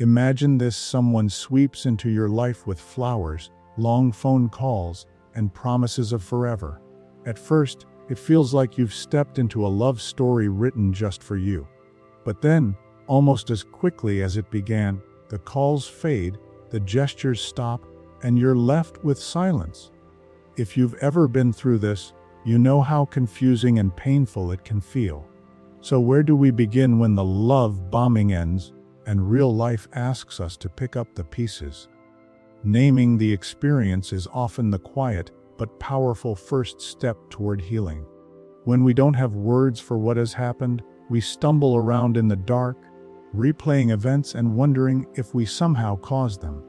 Imagine this: someone sweeps into your life with flowers, long phone calls, and promises of forever. At first, it feels like you've stepped into a love story written just for you. But then, almost as quickly as it began, the calls fade, the gestures stop, and you're left with silence. If you've ever been through this, you know how confusing and painful it can feel. So where do we begin when the love bombing ends and real life asks us to pick up the pieces? Naming the experience is often the quiet but powerful first step toward healing. When we don't have words for what has happened, we stumble around in the dark, replaying events and wondering if we somehow caused them.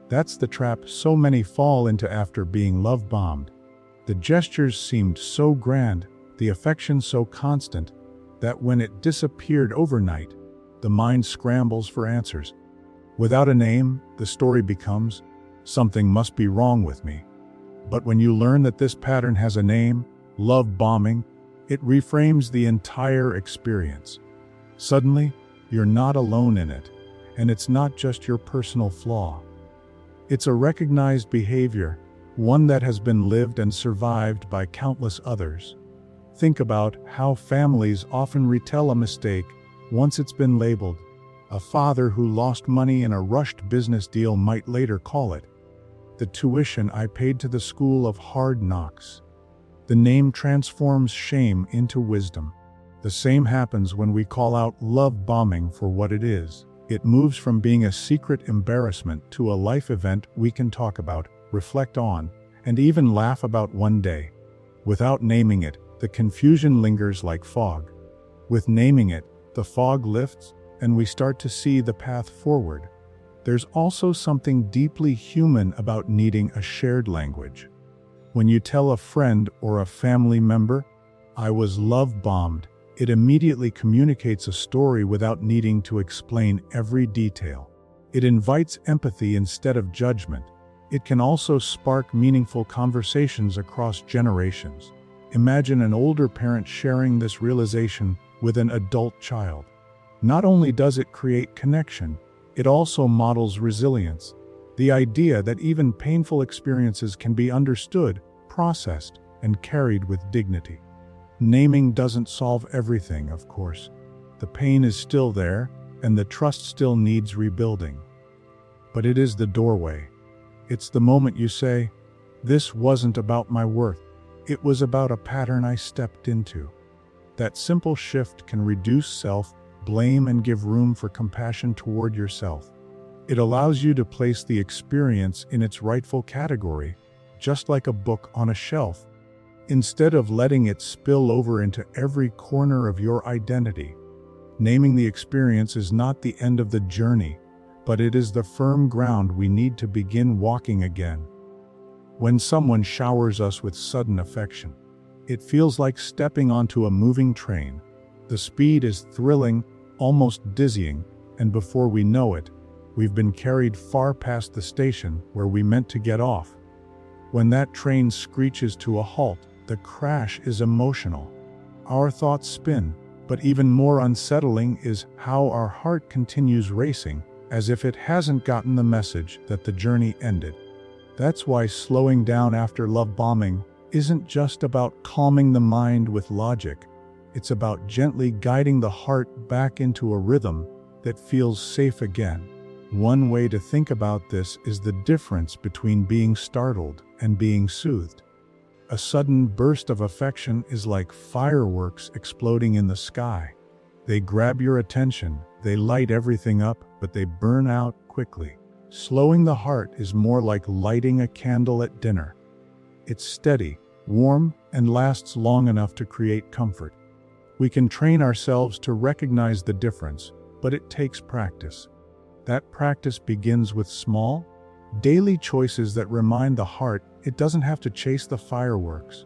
That's the trap so many fall into after being love-bombed. The gestures seemed so grand, the affection so constant, that when it disappeared overnight, the mind scrambles for answers. Without a name, the story becomes, "Something must be wrong with me." But when you learn that this pattern has a name, love bombing, it reframes the entire experience. Suddenly, you're not alone in it, and it's not just your personal flaw. It's a recognized behavior, one that has been lived and survived by countless others. Think about how families often retell a mistake once it's been labeled. A father who lost money in a rushed business deal might later call it the tuition I paid to the school of hard knocks. The name transforms shame into wisdom. The same happens when we call out love bombing for what it is. It moves from being a secret embarrassment to a life event we can talk about, reflect on, and even laugh about one day. Without naming it, the confusion lingers like fog. With naming it, the fog lifts, and we start to see the path forward. There's also something deeply human about needing a shared language. When you tell a friend or a family member, "I was love-bombed," it immediately communicates a story without needing to explain every detail. It invites empathy instead of judgment. It can also spark meaningful conversations across generations. Imagine an older parent sharing this realization with an adult child. Not only does it create connection, it also models resilience. The idea that even painful experiences can be understood, processed, and carried with dignity. Naming doesn't solve everything, of course. The pain is still there, and the trust still needs rebuilding. But it is the doorway. It's the moment you say, "This wasn't about my worth. It was about a pattern I stepped into." That simple shift can reduce self-blame and give room for compassion toward yourself. It allows you to place the experience in its rightful category, just like a book on a shelf, instead of letting it spill over into every corner of your identity. Naming the experience is not the end of the journey, but it is the firm ground we need to begin walking again. When someone showers us with sudden affection, it feels like stepping onto a moving train. The speed is thrilling, almost dizzying, and before we know it, we've been carried far past the station where we meant to get off. When that train screeches to a halt, the crash is emotional. Our thoughts spin, but even more unsettling is how our heart continues racing, as if it hasn't gotten the message that the journey ended. That's why slowing down after love bombing isn't just about calming the mind with logic. It's about gently guiding the heart back into a rhythm that feels safe again. One way to think about this is the difference between being startled and being soothed. A sudden burst of affection is like fireworks exploding in the sky. They grab your attention, they light everything up, but they burn out quickly. Slowing the heart is more like lighting a candle at dinner. It's steady, warm, and lasts long enough to create comfort. We can train ourselves to recognize the difference, but it takes practice. That practice begins with small, daily choices that remind the heart it doesn't have to chase the fireworks.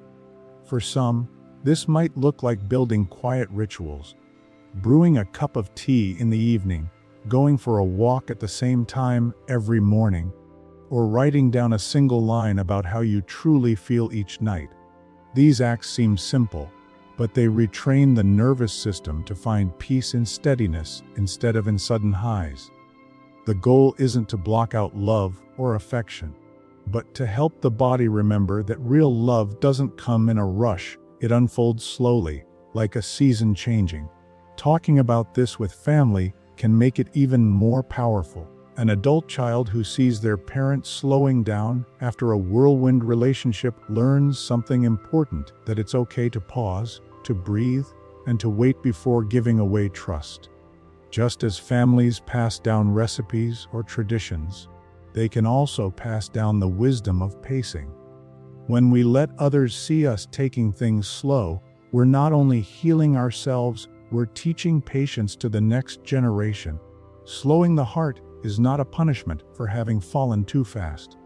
For some, this might look like building quiet rituals, brewing a cup of tea in the evening, going for a walk at the same time every morning, or writing down a single line about how you truly feel each night. These acts seem simple, but they retrain the nervous system to find peace in steadiness instead of in sudden highs. The goal isn't to block out love or affection, but to help the body remember that real love doesn't come in a rush. It unfolds slowly, like a season changing. Talking about this with family can make it even more powerful. An adult child who sees their parent slowing down after a whirlwind relationship learns something important: that it's okay to pause, to breathe, and to wait before giving away trust. Just as families pass down recipes or traditions, they can also pass down the wisdom of pacing. When we let others see us taking things slow, we're not only healing ourselves, we're teaching patience to the next generation. Slowing the heart is not a punishment for having fallen too fast.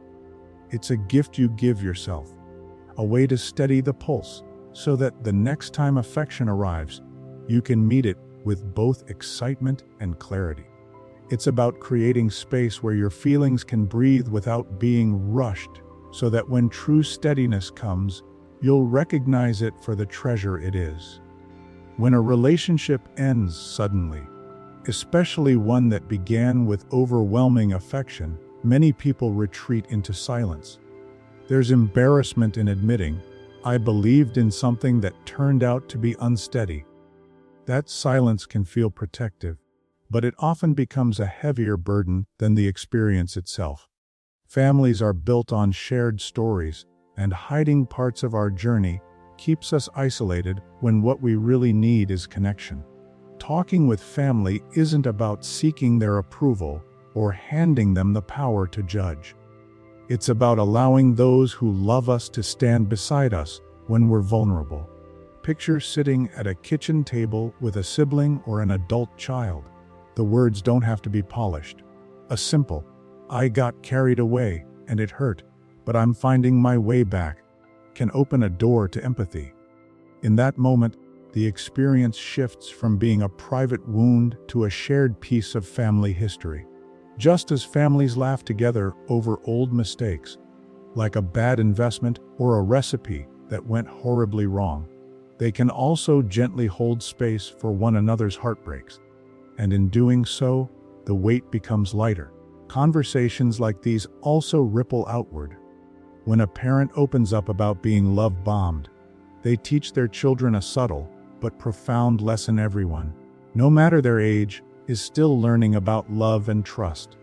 It's a gift you give yourself, a way to steady the pulse so that the next time affection arrives, you can meet it with both excitement and clarity. It's about creating space where your feelings can breathe without being rushed, so that when true steadiness comes, you'll recognize it for the treasure it is. When a relationship ends suddenly, especially one that began with overwhelming affection, many people retreat into silence. There's embarrassment in admitting, "I believed in something that turned out to be unsteady." That silence can feel protective, but it often becomes a heavier burden than the experience itself. Families are built on shared stories, and hiding parts of our journey keeps us isolated when what we really need is connection. Talking with family isn't about seeking their approval or handing them the power to judge. It's about allowing those who love us to stand beside us when we're vulnerable. Picture sitting at a kitchen table with a sibling or an adult child. The words don't have to be polished. A simple, "I got carried away and it hurt, but I'm finding my way back," can open a door to empathy. In that moment, the experience shifts from being a private wound to a shared piece of family history. Just as families laugh together over old mistakes, like a bad investment or a recipe that went horribly wrong, they can also gently hold space for one another's heartbreaks. And in doing so, the weight becomes lighter. Conversations like these also ripple outward. When a parent opens up about being love-bombed, they teach their children a subtle but profound lesson: everyone, no matter their age, is still learning about love and trust.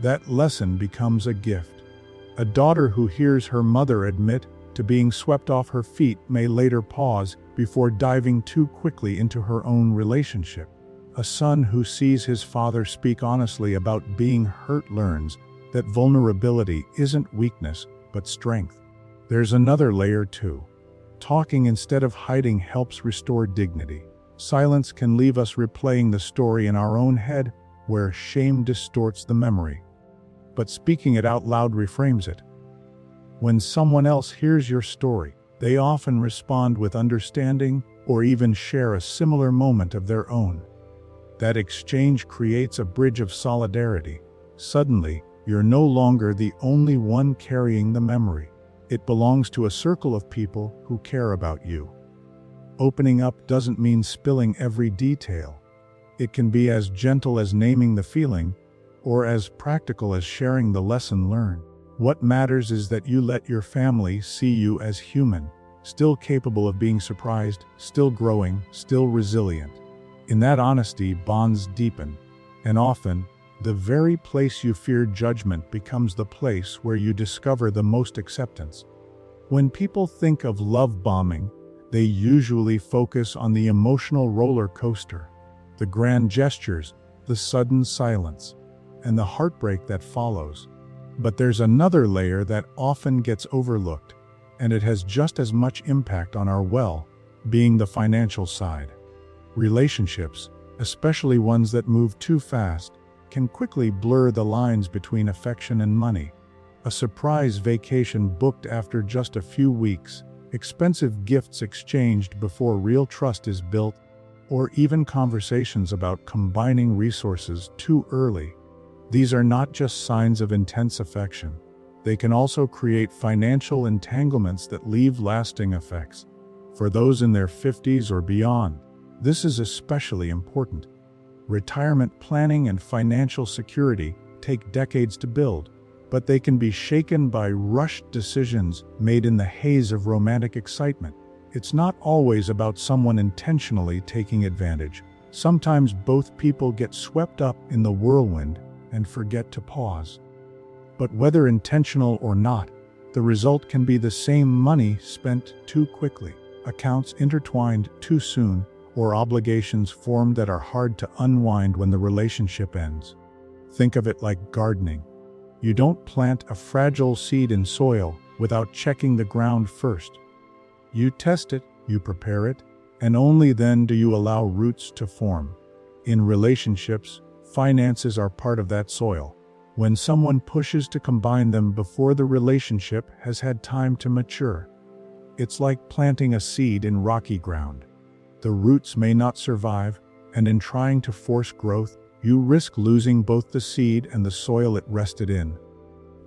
That lesson becomes a gift. A daughter who hears her mother admit to being swept off her feet may later pause before diving too quickly into her own relationship. A son who sees his father speak honestly about being hurt learns that vulnerability isn't weakness, but strength. There's another layer too. Talking instead of hiding helps restore dignity. Silence can leave us replaying the story in our own head, where shame distorts the memory. But speaking it out loud reframes it. When someone else hears your story, they often respond with understanding or even share a similar moment of their own. That exchange creates a bridge of solidarity. Suddenly, you're no longer the only one carrying the memory. It belongs to a circle of people who care about you. Opening up doesn't mean spilling every detail. It can be as gentle as naming the feeling, or as practical as sharing the lesson learned. What matters is that you let your family see you as human, still capable of being surprised, still growing, still resilient. In that honesty, bonds deepen, and often, the very place you feared judgment becomes the place where you discover the most acceptance. When people think of love bombing, they usually focus on the emotional roller coaster, the grand gestures, the sudden silence, and the heartbreak that follows. But there's another layer that often gets overlooked, and it has just as much impact on our well-being: the financial side. Relationships, especially ones that move too fast, can quickly blur the lines between affection and money. A surprise vacation booked after just a few weeks, expensive gifts exchanged before real trust is built, or even conversations about combining resources too early. These are not just signs of intense affection. They can also create financial entanglements that leave lasting effects. For those in their 50s or beyond, this is especially important. Retirement planning and financial security take decades to build, but they can be shaken by rushed decisions made in the haze of romantic excitement. It's not always about someone intentionally taking advantage. Sometimes both people get swept up in the whirlwind and forget to pause. But whether intentional or not, the result can be the same: money spent too quickly, accounts intertwined too soon, or obligations formed that are hard to unwind when the relationship ends. Think of it like gardening. You don't plant a fragile seed in soil without checking the ground first. You test it, you prepare it, and only then do you allow roots to form. In relationships, finances are part of that soil. When someone pushes to combine them before the relationship has had time to mature, it's like planting a seed in rocky ground. The roots may not survive, and in trying to force growth, you risk losing both the seed and the soil it rested in.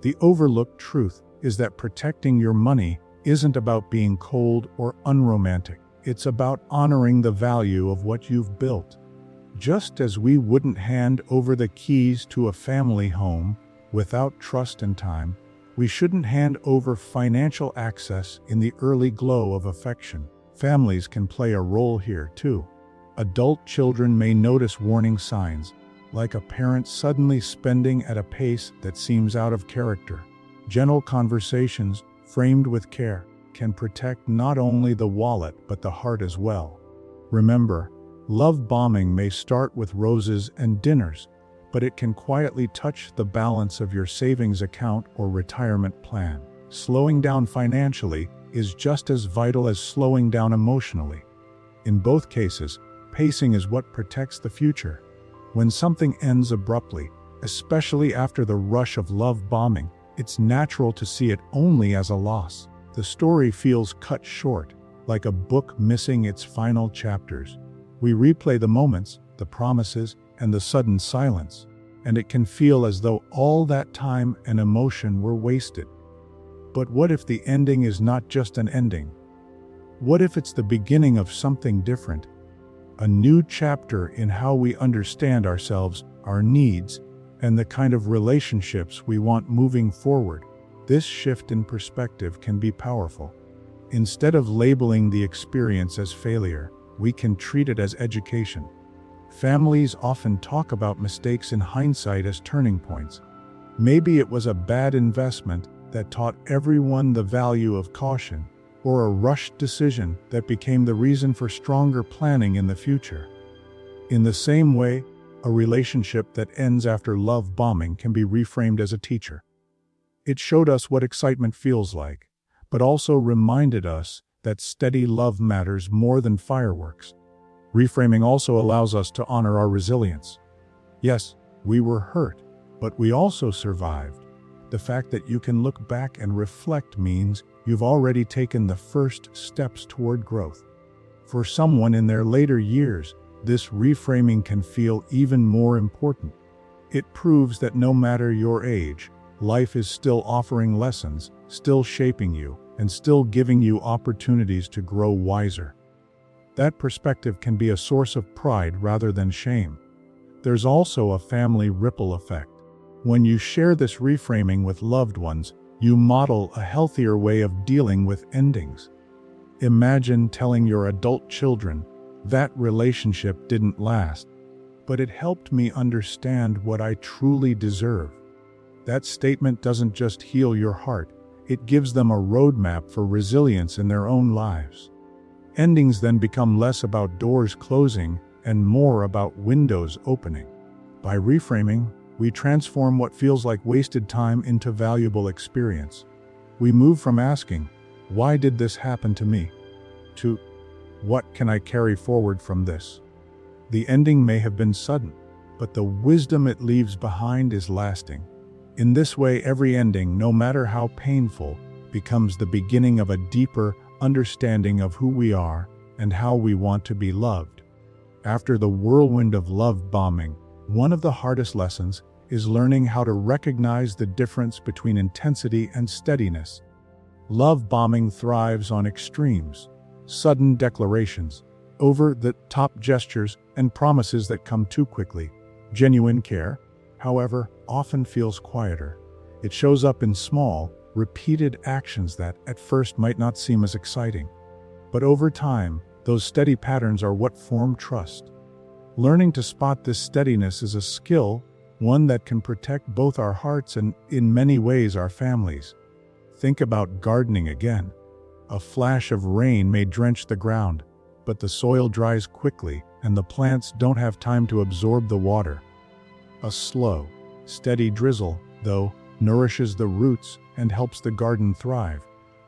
The overlooked truth is that protecting your money isn't about being cold or unromantic. It's about honoring the value of what you've built. Just as we wouldn't hand over the keys to a family home without trust and time, we shouldn't hand over financial access in the early glow of affection. Families can play a role here too. Adult children may notice warning signs, like a parent suddenly spending at a pace that seems out of character. Gentle conversations, framed with care, can protect not only the wallet but the heart as well. Remember, love bombing may start with roses and dinners, but it can quietly touch the balance of your savings account or retirement plan. Slowing down financially is just as vital as slowing down emotionally. In both cases, pacing is what protects the future. When something ends abruptly, especially after the rush of love bombing, it's natural to see it only as a loss. The story feels cut short, like a book missing its final chapters. We replay the moments, the promises, and the sudden silence, and it can feel as though all that time and emotion were wasted. But what if the ending is not just an ending? What if it's the beginning of something different? A new chapter in how we understand ourselves, our needs, and the kind of relationships we want moving forward. This shift in perspective can be powerful. Instead of labeling the experience as failure, we can treat it as education. Families often talk about mistakes in hindsight as turning points. Maybe it was a bad investment that taught everyone the value of caution, or a rushed decision that became the reason for stronger planning in the future. In the same way, a relationship that ends after love bombing can be reframed as a teacher. It showed us what excitement feels like, but also reminded us that steady love matters more than fireworks. Reframing also allows us to honor our resilience. Yes, we were hurt, but we also survived. The fact that you can look back and reflect means you've already taken the first steps toward growth. For someone in their later years, this reframing can feel even more important. It proves that no matter your age, life is still offering lessons, still shaping you, and still giving you opportunities to grow wiser. That perspective can be a source of pride rather than shame. There's also a family ripple effect. When you share this reframing with loved ones, you model a healthier way of dealing with endings. Imagine telling your adult children, "That relationship didn't last, but it helped me understand what I truly deserve." That statement doesn't just heal your heart, it gives them a roadmap for resilience in their own lives. Endings then become less about doors closing and more about windows opening. By reframing, we transform what feels like wasted time into valuable experience. We move from asking, "Why did this happen to me?" to, "What can I carry forward from this?" The ending may have been sudden, but the wisdom it leaves behind is lasting. In this way, every ending, no matter how painful, becomes the beginning of a deeper understanding of who we are and how we want to be loved. After the whirlwind of love bombing, one of the hardest lessons is learning how to recognize the difference between intensity and steadiness. Love bombing thrives on extremes, sudden declarations, over-the-top gestures and promises that come too quickly. Genuine care, however, often feels quieter. It shows up in small, repeated actions that, at first, might not seem as exciting. But over time, those steady patterns are what form trust. Learning to spot this steadiness is a skill, one that can protect both our hearts and, in many ways, our families. Think about gardening again. A flash of rain may drench the ground, but the soil dries quickly and the plants don't have time to absorb the water. A slow, steady drizzle, though, nourishes the roots and helps the garden thrive.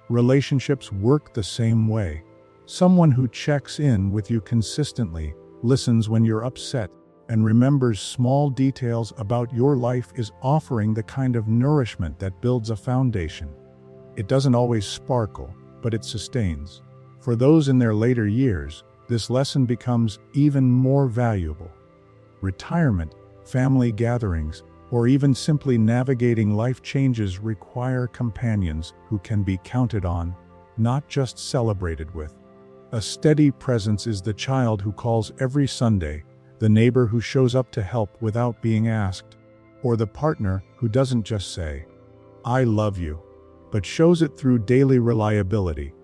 Relationships work the same way. Someone who checks in with you consistently, listens when you're upset, and remembers small details about your life is offering the kind of nourishment that builds a foundation. It doesn't always sparkle, but it sustains. For those in their later years, this lesson becomes even more valuable. Retirement, family gatherings, or even simply navigating life changes require companions who can be counted on, not just celebrated with. A steady presence is the child who calls every Sunday, the neighbor who shows up to help without being asked, or the partner who doesn't just say, "I love you," but shows it through daily reliability.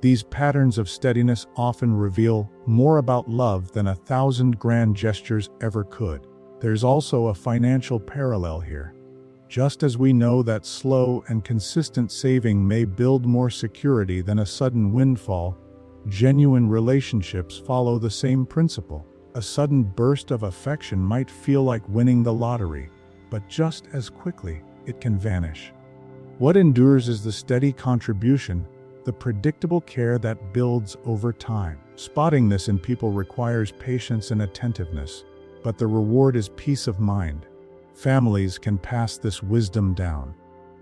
These patterns of steadiness often reveal more about love than 1,000 grand gestures ever could. There's also a financial parallel here. Just as we know that slow and consistent saving may build more security than a sudden windfall, genuine relationships follow the same principle. A sudden burst of affection might feel like winning the lottery, but just as quickly, it can vanish. What endures is the steady contribution, the predictable care that builds over time. Spotting this in people requires patience and attentiveness, but the reward is peace of mind. Families can pass this wisdom down.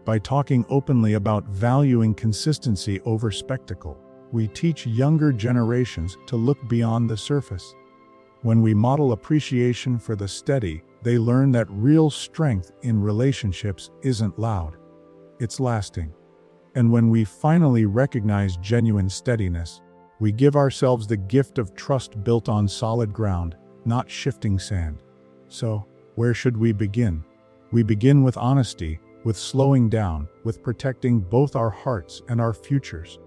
By talking openly about valuing consistency over spectacle, we teach younger generations to look beyond the surface. When we model appreciation for the steady, they learn that real strength in relationships isn't loud. It's lasting. And when we finally recognize genuine steadiness, we give ourselves the gift of trust built on solid ground, not shifting sand. So, where should we begin? We begin with honesty, with slowing down, with protecting both our hearts and our futures.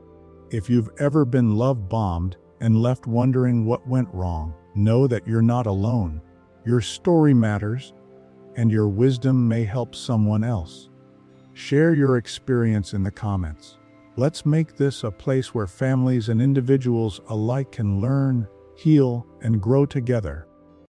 If you've ever been love-bombed and left wondering what went wrong, know that you're not alone. Your story matters, and your wisdom may help someone else. Share your experience in the comments. Let's make this a place where families and individuals alike can learn, heal, and grow together.